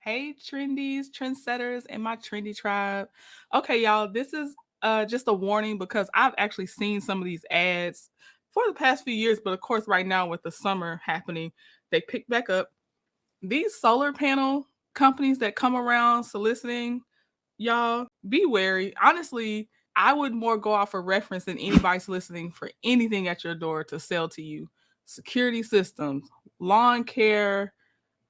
Hey, trendies, trendsetters, and my trendy tribe. Okay, y'all, this is just a warning because I've actually seen some of these ads for the past few years, but of course, right now with the summer happening, they pick back up. These solar panel companies that come around soliciting, y'all, be wary. Honestly, I would more go off a reference than anybody soliciting for anything at your door to sell to you. Security systems, lawn care,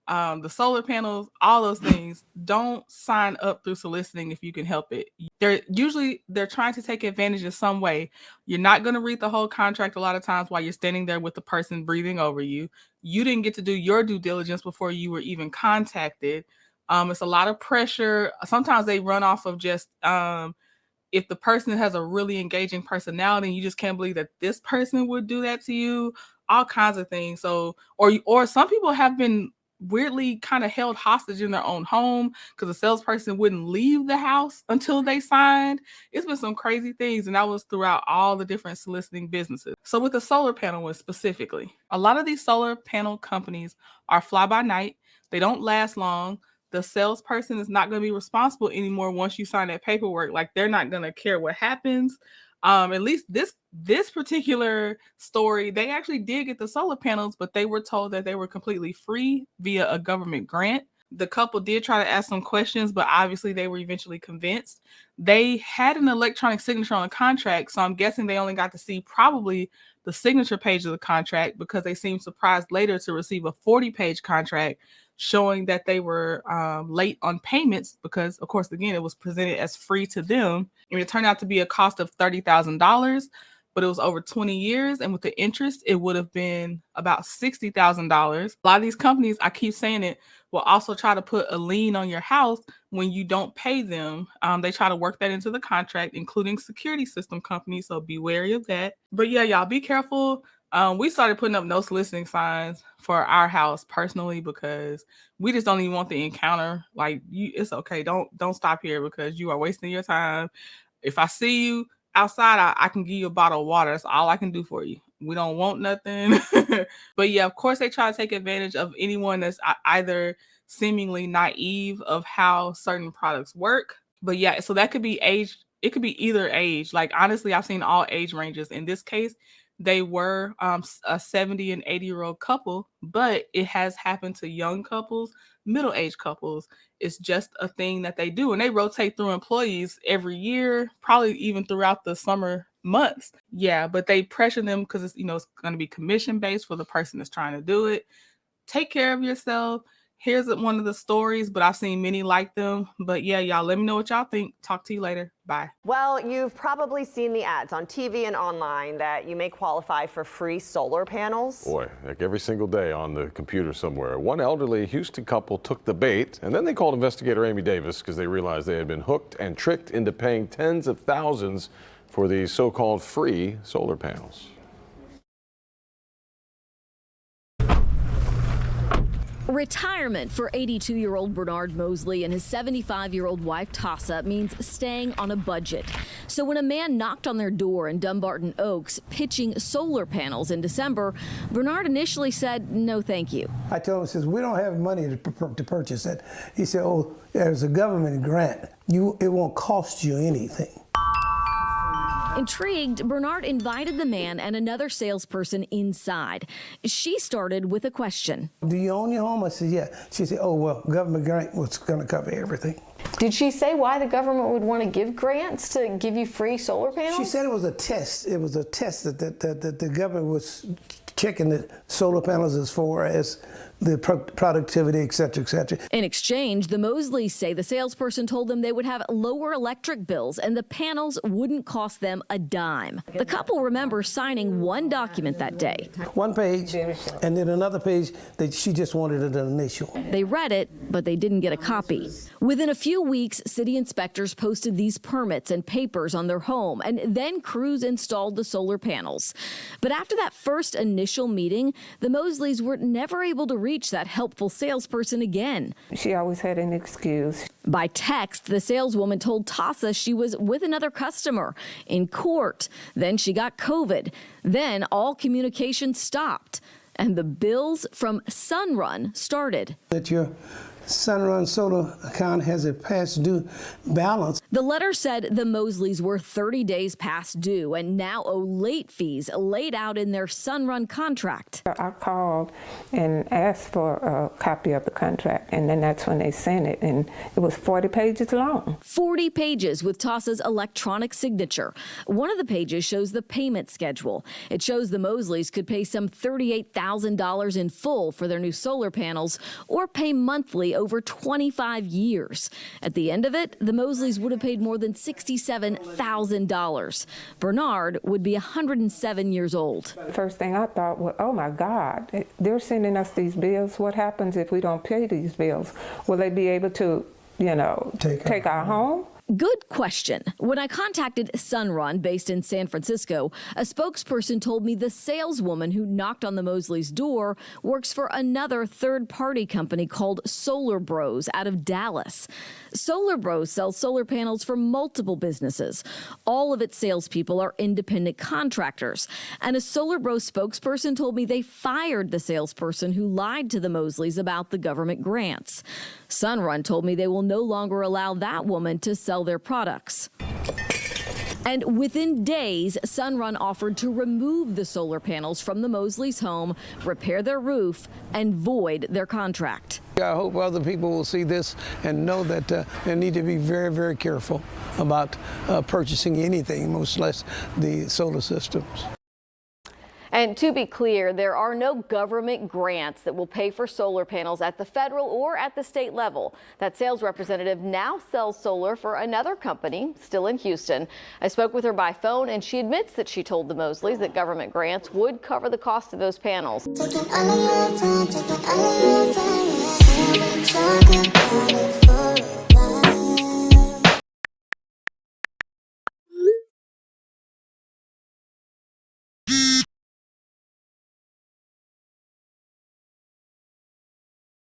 the solar panels, all those things. Don't sign up through soliciting if you can help it. They're trying to take advantage in some way. You're not going to read the whole contract a lot of times while you're standing there with the person breathing over you. You didn't get to do your due diligence before you were even contacted. It's a lot of pressure. Sometimes they run off of just if the person has a really engaging personality and you just can't believe that this person would do that to you, all kinds of things. So, or some people have been weirdly kind of held hostage in their own home because the salesperson wouldn't leave the house until they signed. It's been some crazy things, and that was throughout all the different soliciting businesses. So with the solar panel one specifically, a lot of these solar panel companies are fly by night. They don't last long. The salesperson is not going to be responsible anymore once you sign that paperwork. Like, they're not going to care what happens. At least this particular story, they actually did get the solar panels, but they were told that they were completely free via a government grant. The couple did try to ask some questions, but obviously they were eventually convinced. They had an electronic signature on the contract, so I'm guessing they only got to see probably the signature page of the contract because they seemed surprised later to receive a 40-page contract showing that they were late on payments because, of course, again, it was presented as free to them. And it turned out to be a cost of $30,000, but it was over 20 years. And with the interest, it would have been about $60,000. A lot of these companies, I keep saying it, will also try to put a lien on your house when you don't pay them. They try to work that into the contract, including security system companies. So be wary of that. But yeah, y'all, be careful. We started putting up no soliciting signs for our house personally because we just don't even want the encounter. Like, it's okay. Don't stop here because you are wasting your time. If I see you outside, I can give you a bottle of water. That's all I can do for you. We don't want nothing. But yeah, of course, they try to take advantage of anyone that's either seemingly naive of how certain products work. But yeah, so that could be age. It could be either age. Like, honestly, I've seen all age ranges. In this case, they were a 70 and 80-year-old couple, but it has happened to young couples, middle-aged couples. It's just a thing that they do. And they rotate through employees every year, probably even throughout the summer months. Yeah, but they pressure them because it's going to be commission-based for the person that's trying to do it. Take care of yourself. Here's one of the stories, but I've seen many like them. But yeah, y'all, let me know what y'all think. Talk to you later. Bye. Well, you've probably seen the ads on TV and online that you may qualify for free solar panels. Boy, like every single day on the computer somewhere. One elderly Houston couple took the bait, and then they called investigator Amy Davis because they realized they had been hooked and tricked into paying tens of thousands for these so-called free solar panels. Retirement for 82-year-old Bernard Mosley and his 75-year-old wife Tassa means staying on a budget. So when a man knocked on their door in Dumbarton Oaks pitching solar panels in December, Bernard initially said no thank you. I told him, says, we don't have money to purchase it. He said, oh, there's a government grant. It won't cost you anything. Intrigued, Bernard invited the man and another salesperson inside. She started with a question. Do you own your home? I said, yeah. She said, oh, well, government grant was going to cover everything. Did she say why the government would want to give grants to give you free solar panels? She said it was a test. It was a test that the government was checking the solar panels as far as the productivity, et cetera, et cetera. In exchange, the Mosleys say the salesperson told them they would have lower electric bills and the panels wouldn't cost them a dime. The couple remember signing one document that day. One page, and then another page that she just wanted an initial. They read it, but they didn't get a copy. Within a few weeks, city inspectors posted these permits and papers on their home, and then crews installed the solar panels. But after that first initial meeting, the Mosleys were never able to reach that helpful salesperson again. She always had an excuse. By text, the saleswoman told Tassa she was with another customer in court. Then she got COVID. Then all communication stopped, and the bills from Sunrun started. That your Sunrun solar account has a past due balance. The letter said the Mosleys were 30 days past due and now owe late fees laid out in their Sunrun contract. I called and asked for a copy of the contract, and then that's when they sent it, and it was 40 pages long. 40 pages with TASA's electronic signature. One of the pages shows the payment schedule. It shows the Mosleys could pay some $38,000 in full for their new solar panels or pay monthly over 25 years. At the end of it, the Mosleys would have paid more than $67,000. Bernard would be 107 years old. First thing I thought was, oh my God, they're sending us these bills. What happens if we don't pay these bills? Will they be able to, take our home? Good question. When I contacted Sunrun, based in San Francisco, a spokesperson told me the saleswoman who knocked on the Mosleys' door works for another third-party company called Solar Bros out of Dallas. Solar Bros sells solar panels for multiple businesses. All of its salespeople are independent contractors. And a Solar Bros spokesperson told me they fired the salesperson who lied to the Mosleys about the government grants. Sunrun told me they will no longer allow that woman to sell their products. And within days, Sunrun offered to remove the solar panels from the Mosleys' home, repair their roof, and void their contract. I hope other people will see this and know that they need to be very, very careful about purchasing anything, much less the solar systems. And to be clear, there are no government grants that will pay for solar panels at the federal or at the state level. That sales representative now sells solar for another company, still in Houston. I spoke with her by phone, and she admits that she told the Mosleys that government grants would cover the cost of those panels. Taking all of your time, taking all of your time.